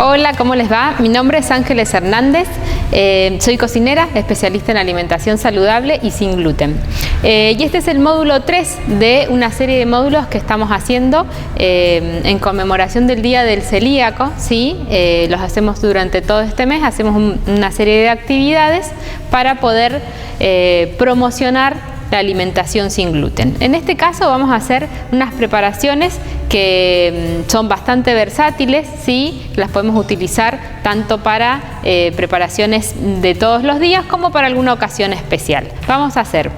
Hola, ¿cómo les va? Mi nombre es Ángeles Hernández, soy cocinera, especialista en alimentación saludable y sin gluten. Y este es el módulo 3 de una serie de módulos que estamos haciendo en conmemoración del Día del Celíaco, ¿sí? Los hacemos durante todo este mes, hacemos una serie de actividades para poder promocionar la alimentación sin gluten. En este caso vamos a hacer unas preparaciones que son bastante versátiles, ¿sí? Las podemos utilizar tanto para preparaciones de todos los días como para alguna ocasión especial. Vamos a hacer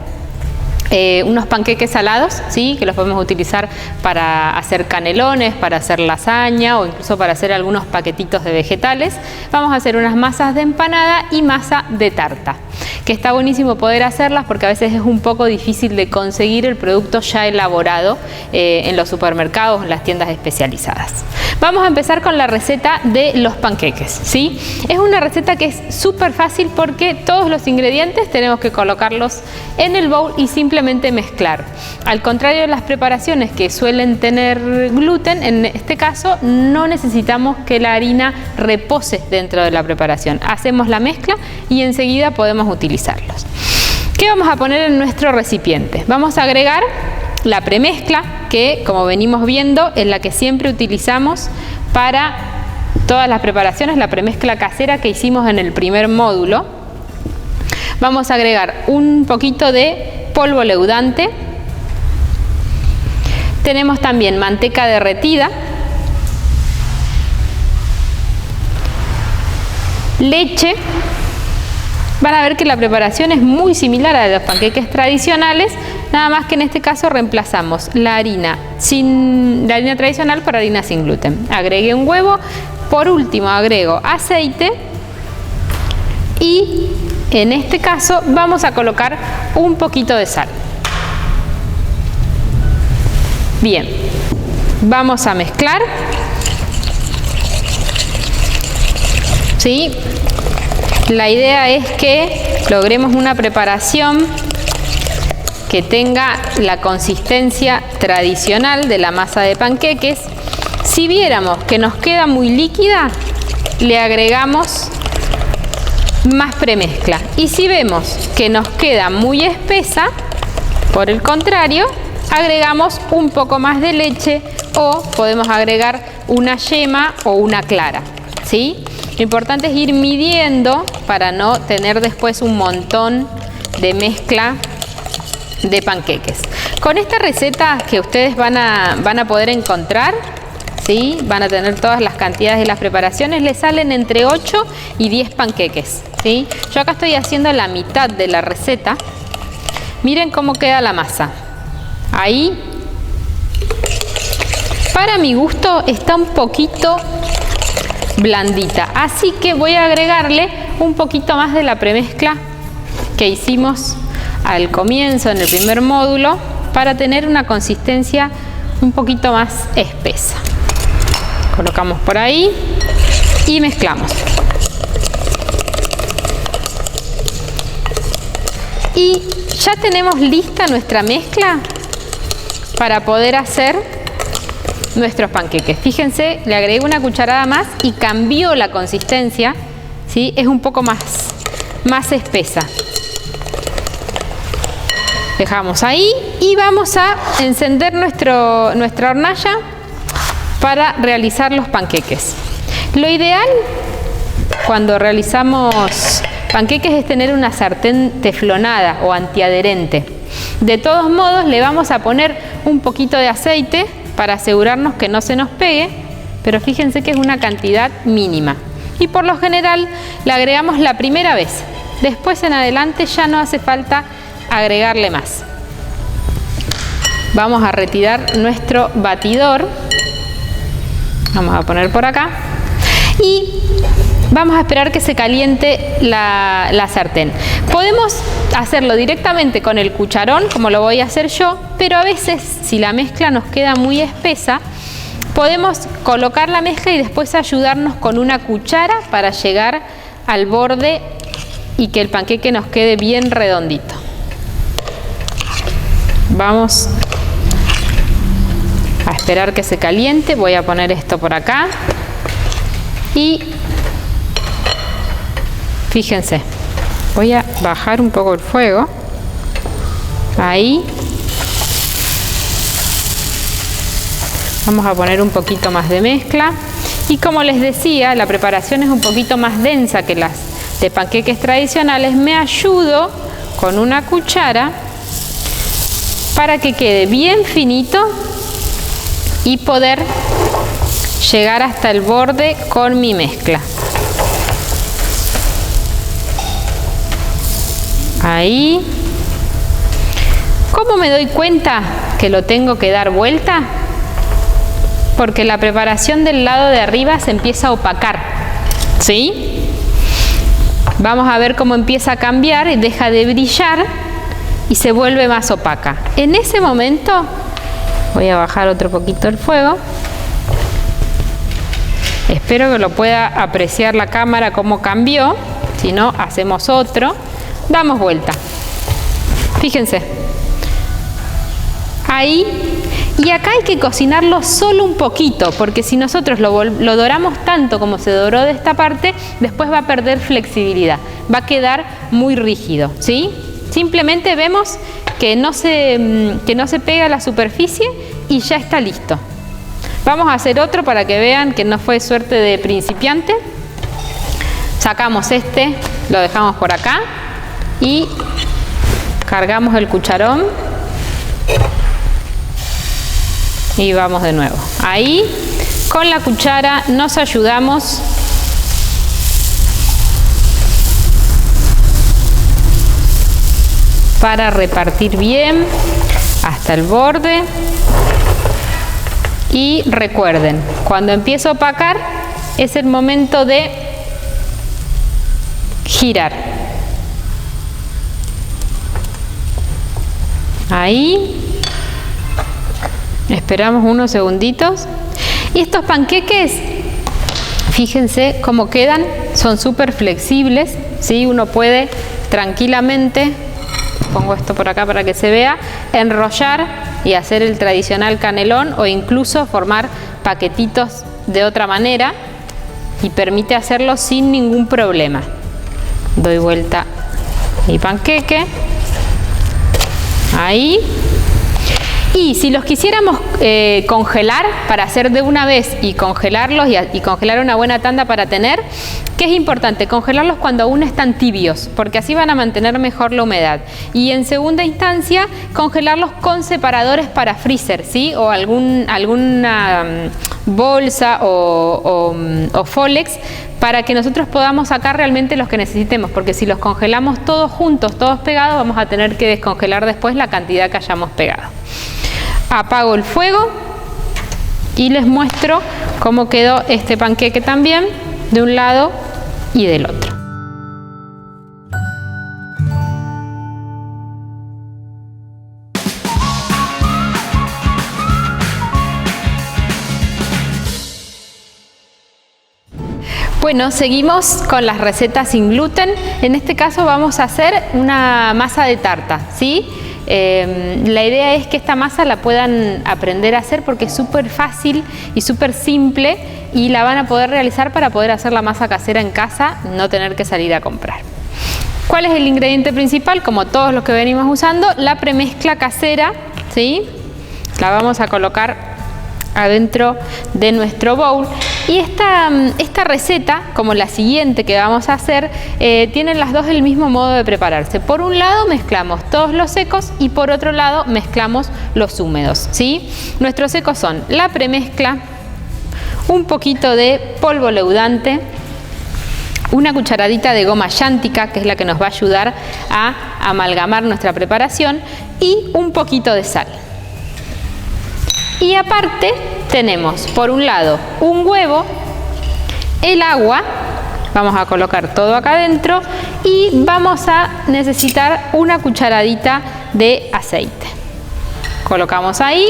unos panqueques salados, ¿sí? Que los podemos utilizar para hacer canelones, para hacer lasaña o incluso para hacer algunos paquetitos de vegetales. Vamos a hacer unas masas de empanada y masa de tarta, que está buenísimo poder hacerlas porque a veces es un poco difícil de conseguir el producto ya elaborado en los supermercados o en las tiendas especializadas. Vamos a empezar con la receta de los panqueques, ¿sí? Es una receta que es súper fácil porque todos los ingredientes tenemos que colocarlos en el bowl y simplemente mezclar. Al contrario de las preparaciones que suelen tener gluten, en este caso no necesitamos que la harina repose dentro de la preparación. Hacemos la mezcla y enseguida podemos utilizarlos. ¿Qué vamos a poner en nuestro recipiente? Vamos a agregar la premezcla, que como venimos viendo es la que siempre utilizamos para todas las preparaciones, la premezcla casera que hicimos en el primer módulo. Vamos a agregar un poquito de polvo leudante. Tenemos también manteca derretida, leche. Van a ver que la preparación es muy similar a los panqueques tradicionales, nada más que en este caso reemplazamos la harina tradicional por harina sin gluten. Agregué un huevo, por último agrego aceite y en este caso vamos a colocar un poquito de sal. Bien, vamos a mezclar, ¿sí? La idea es que logremos una preparación que tenga la consistencia tradicional de la masa de panqueques. Si viéramos que nos queda muy líquida, le agregamos más premezcla. Y si vemos que nos queda muy espesa, por el contrario, agregamos un poco más de leche o podemos agregar una yema o una clara, ¿sí? Lo importante es ir midiendo para no tener después un montón de mezcla de panqueques. Con esta receta que ustedes van a poder encontrar, ¿sí? Van a tener todas las cantidades de las preparaciones, les salen entre 8 y 10 panqueques, ¿sí? Yo acá estoy haciendo la mitad de la receta. Miren cómo queda la masa. Ahí, para mi gusto, está un poquito blandita, así que voy a agregarle un poquito más de la premezcla que hicimos al comienzo en el primer módulo para tener una consistencia un poquito más espesa. Colocamos por ahí y mezclamos. Y ya tenemos lista nuestra mezcla para poder hacer nuestros panqueques. Fíjense, le agregué una cucharada más y cambió la consistencia, ¿sí? Es un poco más espesa. Dejamos ahí y vamos a encender nuestra hornalla para realizar los panqueques. Lo ideal cuando realizamos panqueques es tener una sartén teflonada o antiadherente. De todos modos, le vamos a poner un poquito de aceite para asegurarnos que no se nos pegue, pero fíjense que es una cantidad mínima. Y por lo general la agregamos la primera vez. Después en adelante ya no hace falta agregarle más. Vamos a retirar nuestro batidor. Vamos a poner por acá. Y vamos a esperar que se caliente la sartén. Podemos hacerlo directamente con el cucharón, como lo voy a hacer yo, pero a veces, si la mezcla nos queda muy espesa, podemos colocar la mezcla y después ayudarnos con una cuchara para llegar al borde y que el panqueque nos quede bien redondito. Vamos a esperar que se caliente. Voy a poner esto por acá. Y fíjense, voy a bajar un poco el fuego. Ahí. Vamos a poner un poquito más de mezcla. Y como les decía, la preparación es un poquito más densa que las de panqueques tradicionales. Me ayudo con una cuchara para que quede bien finito y poder llegar hasta el borde con mi mezcla. Ahí. ¿Cómo me doy cuenta que lo tengo que dar vuelta? Porque la preparación del lado de arriba se empieza a opacar, ¿sí? Vamos a ver cómo empieza a cambiar y deja de brillar y se vuelve más opaca. En ese momento voy a bajar otro poquito el fuego. Espero que lo pueda apreciar la cámara cómo cambió. Si no, hacemos otro. Damos vuelta. Fíjense. Ahí. Y acá hay que cocinarlo solo un poquito, porque si nosotros lo doramos tanto como se doró de esta parte, después va a perder flexibilidad, va a quedar muy rígido, ¿sí? Simplemente vemos que no se pega a la superficie y ya está listo. Vamos a hacer otro para que vean que no fue suerte de principiante. Sacamos este, lo dejamos por acá y cargamos el cucharón. Y vamos de nuevo. Ahí, con la cuchara nos ayudamos para repartir bien hasta el borde. Y recuerden, cuando empiezo a opacar es el momento de girar. Ahí. Esperamos unos segunditos. Y estos panqueques, fíjense cómo quedan, son súper flexibles, ¿sí? Uno puede tranquilamente, pongo esto por acá para que se vea, enrollar y hacer el tradicional canelón o incluso formar paquetitos de otra manera y permite hacerlo sin ningún problema. Doy vuelta mi panqueque. Ahí. Y si los quisiéramos congelar para hacer de una vez y congelarlos y congelar una buena tanda para tener, ¿qué es importante? Congelarlos cuando aún están tibios, porque así van a mantener mejor la humedad. Y en segunda instancia, congelarlos con separadores para freezer, ¿sí? O alguna bolsa o Folex para que nosotros podamos sacar realmente los que necesitemos, porque si los congelamos todos juntos, todos pegados, vamos a tener que descongelar después la cantidad que hayamos pegado. Apago el fuego y les muestro cómo quedó este panqueque también de un lado y del otro. Bueno, seguimos con las recetas sin gluten. En este caso vamos a hacer una masa de tarta, ¿sí? La idea es que esta masa la puedan aprender a hacer porque es súper fácil y súper simple y la van a poder realizar para poder hacer la masa casera en casa, no tener que salir a comprar. ¿Cuál es el ingrediente principal? Como todos los que venimos usando, la premezcla casera, ¿sí? La vamos a colocar adentro de nuestro bowl. Y esta receta, como la siguiente que vamos a hacer, tienen las dos el mismo modo de prepararse. Por un lado mezclamos todos los secos y por otro lado mezclamos los húmedos, ¿sí? Nuestros secos son la premezcla, un poquito de polvo leudante, una cucharadita de goma llántica, que es la que nos va a ayudar a amalgamar nuestra preparación, y un poquito de sal. Y aparte tenemos por un lado un huevo, el agua, vamos a colocar todo acá adentro y vamos a necesitar una cucharadita de aceite. Colocamos ahí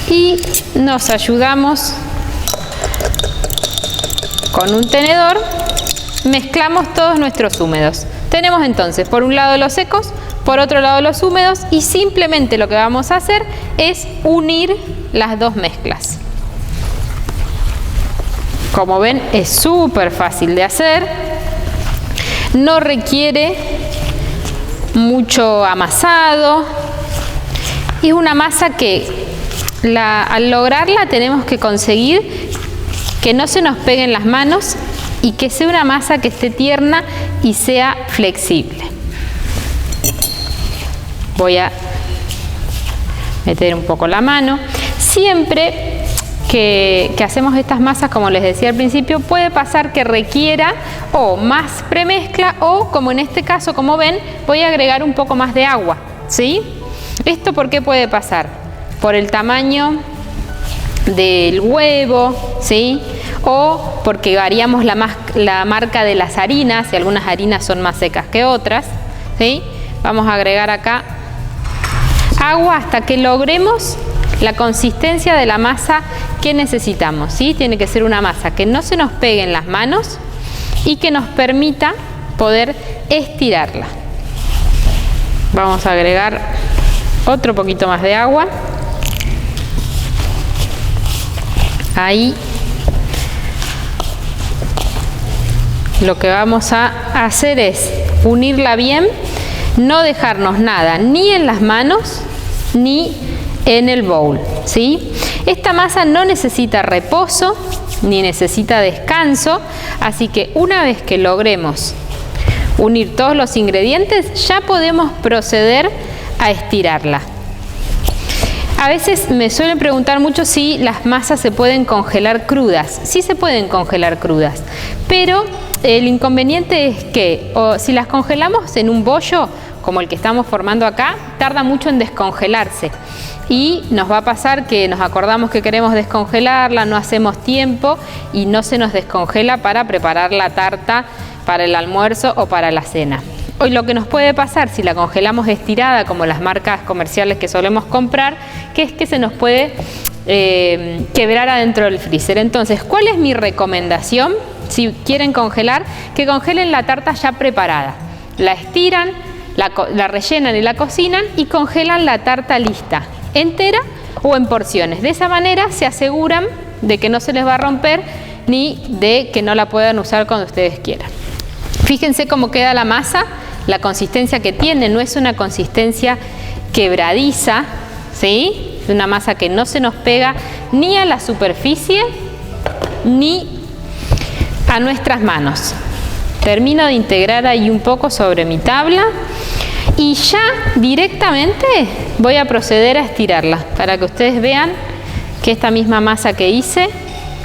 y nos ayudamos con un tenedor, mezclamos todos nuestros húmedos. Tenemos entonces por un lado los secos, por otro lado los húmedos y simplemente lo que vamos a hacer es unir las dos mezclas. Como ven, es súper fácil de hacer, no requiere mucho amasado, y es una masa que al lograrla tenemos que conseguir que no se nos peguen las manos y que sea una masa que esté tierna y sea flexible. Voy a meter un poco la mano. Siempre que hacemos estas masas, como les decía al principio, puede pasar que requiera o más premezcla o, como en este caso, como ven, voy a agregar un poco más de agua, ¿sí? ¿Esto por qué puede pasar? Por el tamaño del huevo, ¿sí? O porque variamos la marca de las harinas, y algunas harinas son más secas que otras, ¿sí? Vamos a agregar acá agua hasta que logremos la consistencia de la masa que necesitamos, ¿sí? Tiene que ser una masa que no se nos pegue en las manos y que nos permita poder estirarla. Vamos a agregar otro poquito más de agua. Ahí. Lo que vamos a hacer es unirla bien, no dejarnos nada ni en las manos ni en el bowl, ¿sí? Esta masa no necesita reposo ni necesita descanso, así que una vez que logremos unir todos los ingredientes, ya podemos proceder a estirarla. A veces me suelen preguntar mucho si las masas se pueden congelar crudas. Sí se pueden congelar crudas, pero el inconveniente es que si las congelamos en un bollo, como el que estamos formando acá, tarda mucho en descongelarse. Y nos va a pasar que nos acordamos que queremos descongelarla, no hacemos tiempo y no se nos descongela para preparar la tarta para el almuerzo o para la cena. Hoy lo que nos puede pasar si la congelamos estirada, como las marcas comerciales que solemos comprar, que es que se nos puede quebrar adentro del freezer. Entonces, ¿cuál es mi recomendación? Si quieren congelar, que congelen la tarta ya preparada. La estiran, la rellenan y la cocinan y congelan la tarta lista, entera o en porciones. De esa manera se aseguran de que no se les va a romper ni de que no la puedan usar cuando ustedes quieran. Fíjense cómo queda la masa, la consistencia que tiene, no es una consistencia quebradiza, ¿sí? Es una masa que no se nos pega ni a la superficie ni a nuestras manos. Termino de integrar ahí un poco sobre mi tabla y ya directamente voy a proceder a estirarla para que ustedes vean que esta misma masa que hice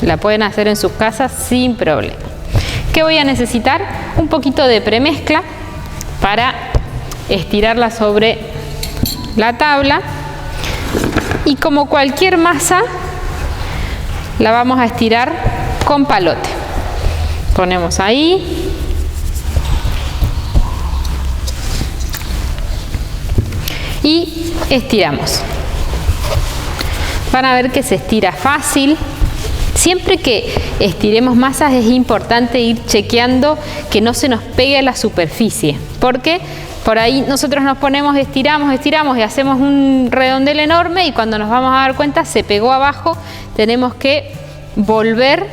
la pueden hacer en sus casas sin problema. ¿Qué voy a necesitar? Un poquito de premezcla para estirarla sobre la tabla, y como cualquier masa la vamos a estirar con palote. Ponemos ahí y estiramos. Van a ver que se estira fácil. Siempre que estiremos masas es importante ir chequeando que no se nos pegue a la superficie, porque por ahí nosotros nos ponemos, estiramos y hacemos un redondel enorme y cuando nos vamos a dar cuenta se pegó abajo. Tenemos que volver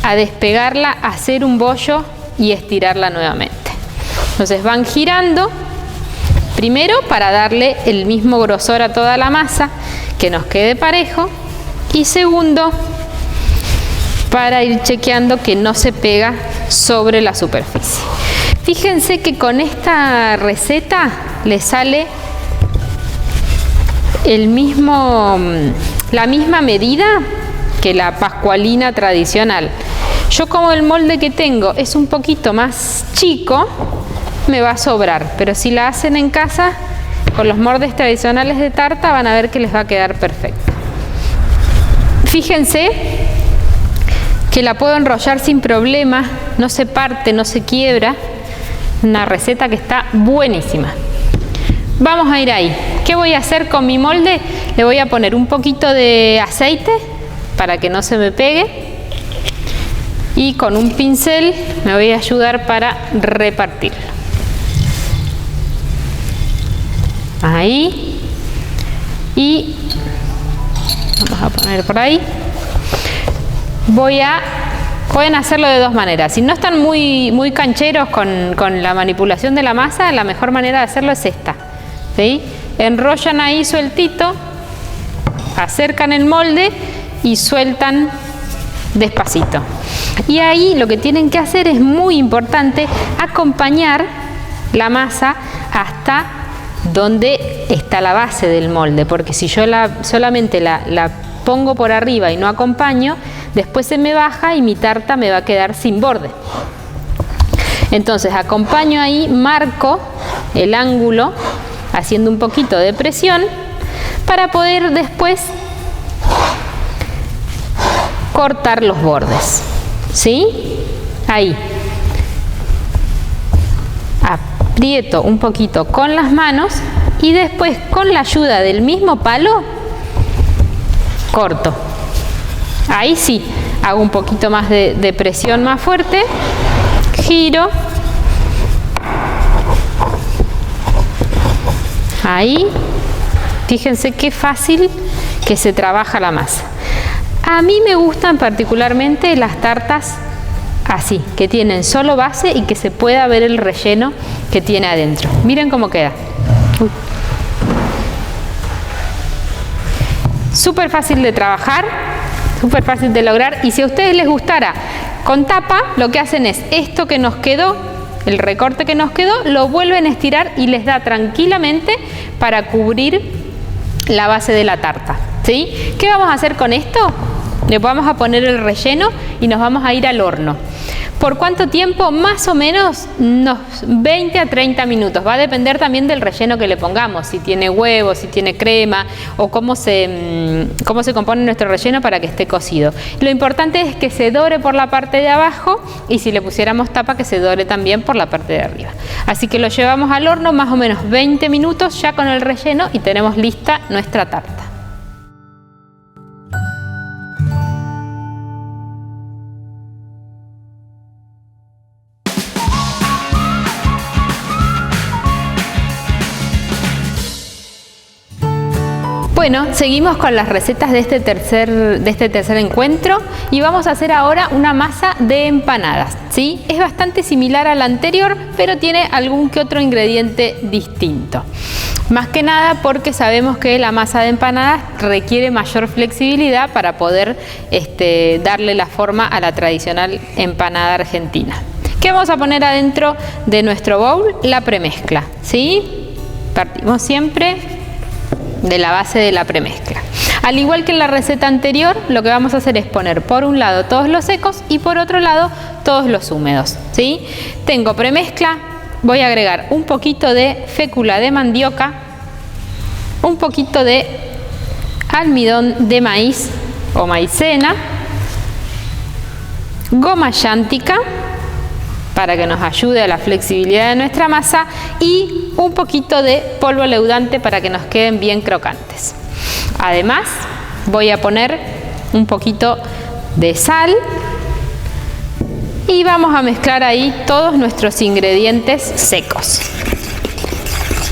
a despegarla, hacer un bollo y estirarla nuevamente. Entonces van girando, primero para darle el mismo grosor a toda la masa, que nos quede parejo, y segundo para ir chequeando que no se pega sobre la superficie. Fíjense que con esta receta le sale la misma medida que la pascualina tradicional. Yo, como el molde que tengo es un poquito más chico, me va a sobrar, pero si la hacen en casa con los moldes tradicionales de tarta van a ver que les va a quedar perfecto. Fíjense que la puedo enrollar sin problema, no se parte, no se quiebra. Una receta que está buenísima. Vamos a ir ahí. ¿Qué voy a hacer con mi molde? Le voy a poner un poquito de aceite para que no se me pegue y con un pincel me voy a ayudar para repartirlo. Ahí, y vamos a poner por ahí. Voy a pueden hacerlo de dos maneras. Si no están muy cancheros con la manipulación de la masa, la mejor manera de hacerlo es esta, ¿sí? Enrollan ahí sueltito, acercan el molde y sueltan despacito. Y ahí lo que tienen que hacer es muy importante, acompañar la masa hasta donde está la base del molde, porque si yo solamente la pongo por arriba y no acompaño, después se me baja y mi tarta me va a quedar sin borde. Entonces acompaño ahí, marco el ángulo haciendo un poquito de presión para poder después cortar los bordes, ¿sí? Ahí aprieto un poquito con las manos y después con la ayuda del mismo palo corto. Ahí sí hago un poquito más de presión más fuerte, giro, ahí, fíjense qué fácil que se trabaja la masa. A mí me gustan particularmente las tartas así, que tienen solo base y que se pueda ver el relleno que tiene adentro. Miren cómo queda. Súper fácil de trabajar, súper fácil de lograr, y si a ustedes les gustara con tapa, lo que hacen es esto que nos quedó, el recorte que nos quedó, lo vuelven a estirar y les da tranquilamente para cubrir la base de la tarta, ¿sí? ¿Qué vamos a hacer con esto? Le vamos a poner el relleno y nos vamos a ir al horno. ¿Por cuánto tiempo? Más o menos unos 20 a 30 minutos. Va a depender también del relleno que le pongamos, si tiene huevo, si tiene crema o cómo se compone nuestro relleno para que esté cocido. Lo importante es que se dore por la parte de abajo y si le pusiéramos tapa que se dore también por la parte de arriba. Así que lo llevamos al horno más o menos 20 minutos ya con el relleno y tenemos lista nuestra tarta. Bueno, seguimos con las recetas de este tercer encuentro y vamos a hacer ahora una masa de empanadas, ¿sí? Es bastante similar a la anterior, pero tiene algún que otro ingrediente distinto. Más que nada porque sabemos que la masa de empanadas requiere mayor flexibilidad para poder darle la forma a la tradicional empanada argentina. ¿Qué vamos a poner adentro de nuestro bowl? La premezcla, ¿sí? Partimos siempre de la base de la premezcla. Al igual que en la receta anterior, lo que vamos a hacer es poner por un lado todos los secos y por otro lado todos los húmedos, ¿sí? Tengo premezcla, voy a agregar un poquito de fécula de mandioca, un poquito de almidón de maíz o maicena, goma llántica para que nos ayude a la flexibilidad de nuestra masa y un poquito de polvo leudante para que nos queden bien crocantes. Además voy a poner un poquito de sal y vamos a mezclar ahí todos nuestros ingredientes secos.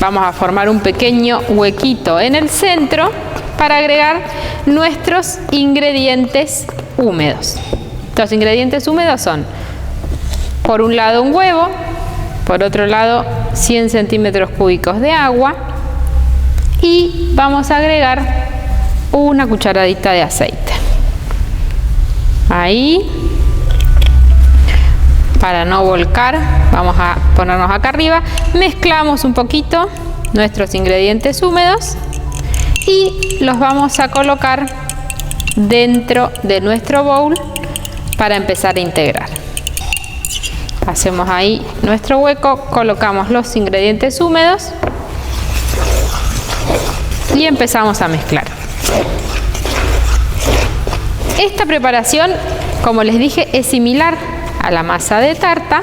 Vamos a formar un pequeño huequito en el centro para agregar nuestros ingredientes húmedos. Los ingredientes húmedos son, por un lado un huevo, por otro lado 100 centímetros cúbicos de agua y vamos a agregar una cucharadita de aceite. Ahí, para no volcar, vamos a ponernos acá arriba, mezclamos un poquito nuestros ingredientes húmedos y los vamos a colocar dentro de nuestro bowl para empezar a integrar. Hacemos ahí nuestro hueco, colocamos los ingredientes húmedos y empezamos a mezclar. Esta preparación, como les dije, es similar a la masa de tarta,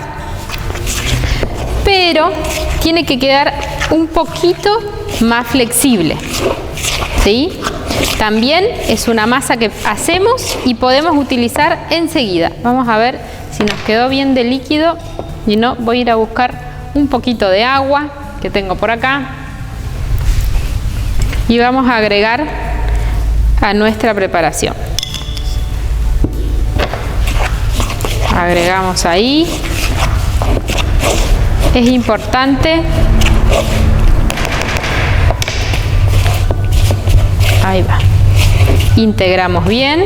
pero tiene que quedar un poquito más flexible, ¿sí? También es una masa que hacemos y podemos utilizar enseguida. Vamos a ver si nos quedó bien de líquido y no, voy a ir a buscar un poquito de agua que tengo por acá y vamos a agregar a nuestra preparación. Agregamos ahí. Es importante. Ahí va. Integramos bien.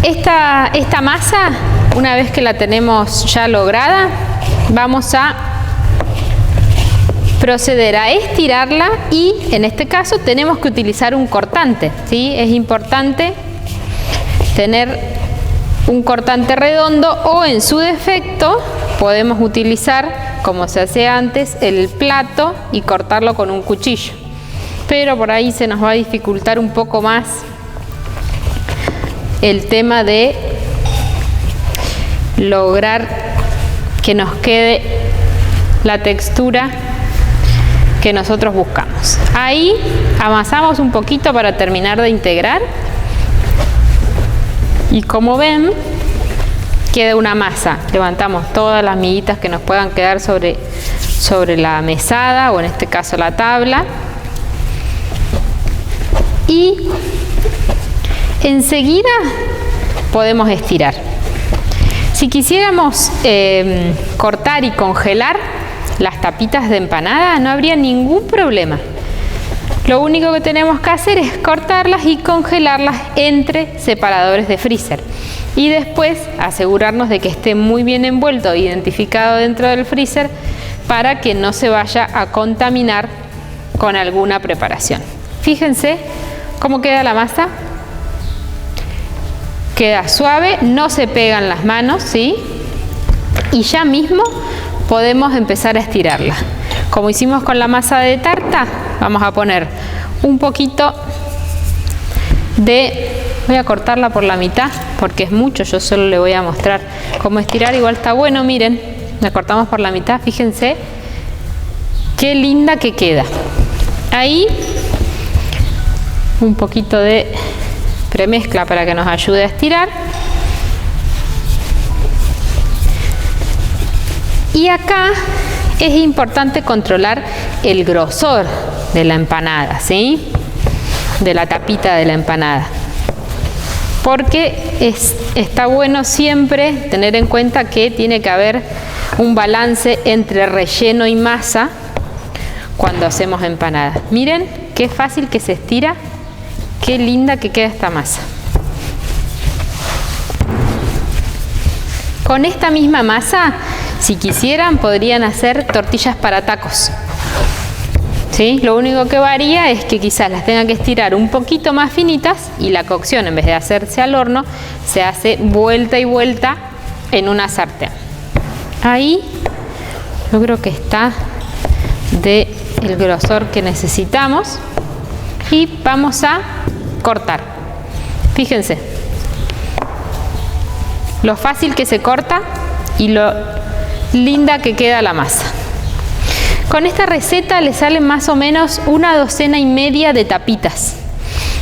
Esta masa, una vez que la tenemos ya lograda, vamos a proceder a estirarla y en este caso tenemos que utilizar un cortante, ¿sí? Es importante tener un cortante redondo o en su defecto podemos utilizar, como se hacía antes, el plato y cortarlo con un cuchillo. Pero por ahí se nos va a dificultar un poco más el tema de lograr que nos quede la textura que nosotros buscamos. Ahí amasamos un poquito para terminar de integrar y como ven queda una masa. Levantamos todas las miguitas que nos puedan quedar sobre la mesada o en este caso la tabla y enseguida podemos estirar. Si quisiéramos cortar y congelar las tapitas de empanada, no habría ningún problema. Lo único que tenemos que hacer es cortarlas y congelarlas entre separadores de freezer. Y después asegurarnos de que esté muy bien envuelto e identificado dentro del freezer para que no se vaya a contaminar con alguna preparación. Fíjense cómo queda la masa. Queda suave, no se pegan las manos, ¿sí? Y ya mismo podemos empezar a estirarla. Como hicimos con la masa de tarta, vamos a poner un poquito de... Voy a cortarla por la mitad porque es mucho, yo solo le voy a mostrar cómo estirar. Igual está bueno, miren, la cortamos por la mitad, fíjense qué linda que queda. Ahí un poquito de premezcla para que nos ayude a estirar. Y acá es importante controlar el grosor de la empanada, ¿sí? De la tapita de la empanada. Porque está bueno siempre tener en cuenta que tiene que haber un balance entre relleno y masa cuando hacemos empanadas. Miren qué fácil que se estira. Qué linda que queda esta masa. Con esta misma masa, si quisieran, podrían hacer tortillas para tacos. ¿Sí? Lo único que varía es que quizás las tengan que estirar un poquito más finitas y la cocción, en vez de hacerse al horno, se hace vuelta y vuelta en una sartén. Ahí yo creo que está del grosor que necesitamos y vamos a cortar. Fíjense lo fácil que se corta y lo linda que queda la masa. Con esta receta le salen más o menos 1,5 docenas de tapitas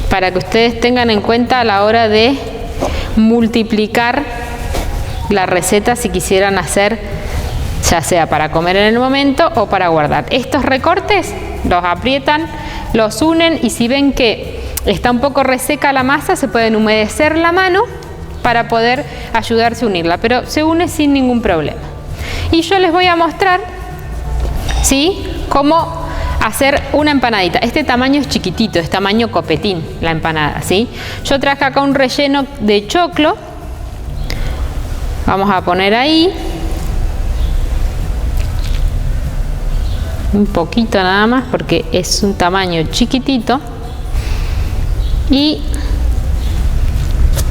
para que ustedes tengan en cuenta a la hora de multiplicar la receta si quisieran hacer, ya sea para comer en el momento o para guardar. Estos recortes los aprietan, los unen y si ven que está un poco reseca la masa, se pueden humedecer la mano para poder ayudarse a unirla, pero se une sin ningún problema. Y yo les voy a mostrar, ¿sí?, cómo hacer una empanadita. Este tamaño es chiquitito, es tamaño copetín la empanada, ¿sí? Yo traje acá un relleno de choclo. Vamos a poner ahí un poquito nada más porque es un tamaño chiquitito. Y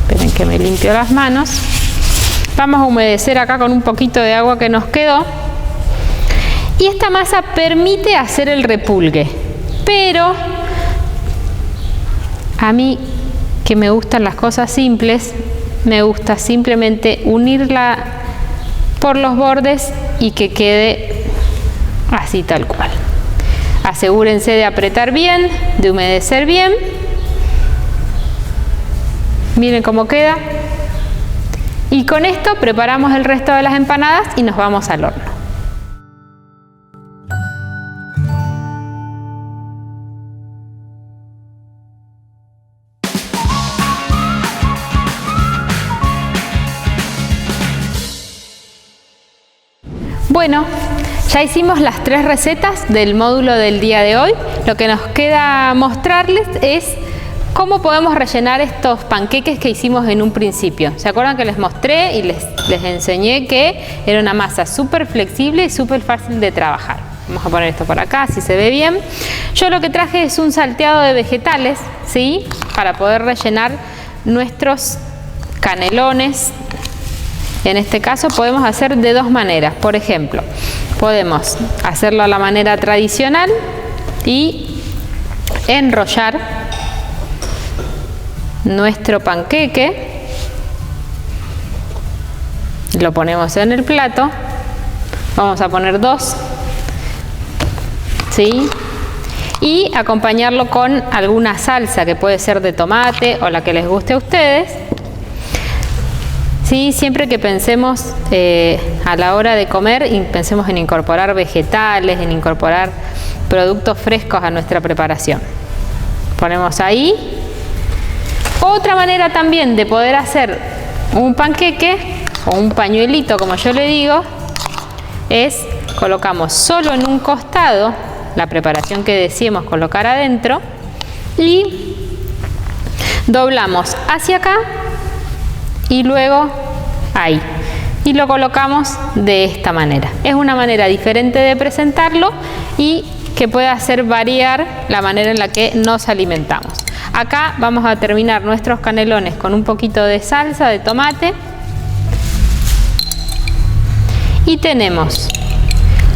esperen que me limpio las manos. Vamos a humedecer acá con un poquito de agua que nos quedó. Y esta masa permite hacer el repulgue, pero a mí, que me gustan las cosas simples, me gusta simplemente unirla por los bordes y que quede así tal cual. Asegúrense de apretar bien, de humedecer bien. Miren cómo queda. Y con esto preparamos el resto de las empanadas y nos vamos al horno. Bueno, ya hicimos las 3 recetas del módulo del día de hoy. Lo que nos queda mostrarles es cómo podemos rellenar estos panqueques que hicimos en un principio. ¿Se acuerdan que les mostré y les enseñé que era una masa súper flexible y súper fácil de trabajar? Vamos a poner esto por acá, así se ve bien. Yo lo que traje es un salteado de vegetales, ¿sí? Para poder rellenar nuestros canelones. En este caso podemos hacer de 2 maneras. Por ejemplo, podemos hacerlo a la manera tradicional y enrollar nuestro panqueque. Lo ponemos en el plato. Vamos a poner 2. ¿Sí? Y acompañarlo con alguna salsa que puede ser de tomate o la que les guste a ustedes. Sí, siempre que pensemos a la hora de comer, pensemos en incorporar vegetales, en incorporar productos frescos a nuestra preparación. Ponemos ahí. Otra manera también de poder hacer un panqueque o un pañuelito, como yo le digo, es colocamos solo en un costado la preparación que decíamos colocar adentro y doblamos hacia acá y luego ahí y lo colocamos de esta manera. Es una manera diferente de presentarlo y que puede hacer variar la manera en la que nos alimentamos. Acá vamos a terminar nuestros canelones con un poquito de salsa de tomate y tenemos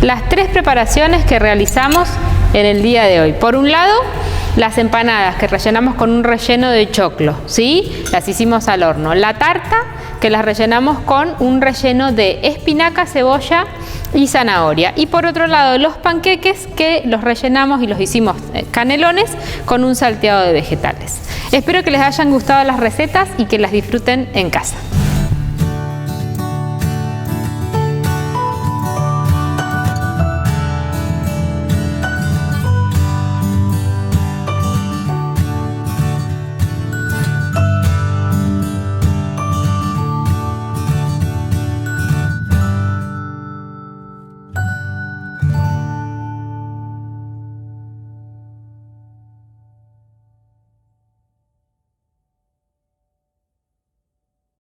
las 3 preparaciones que realizamos en el día de hoy. Por un lado, las empanadas que rellenamos con un relleno de choclo, ¿sí? Las hicimos al horno. La tarta que las rellenamos con un relleno de espinaca, cebolla y zanahoria. Y por otro lado, los panqueques que los rellenamos y los hicimos canelones con un salteado de vegetales. Espero que les hayan gustado las recetas y que las disfruten en casa.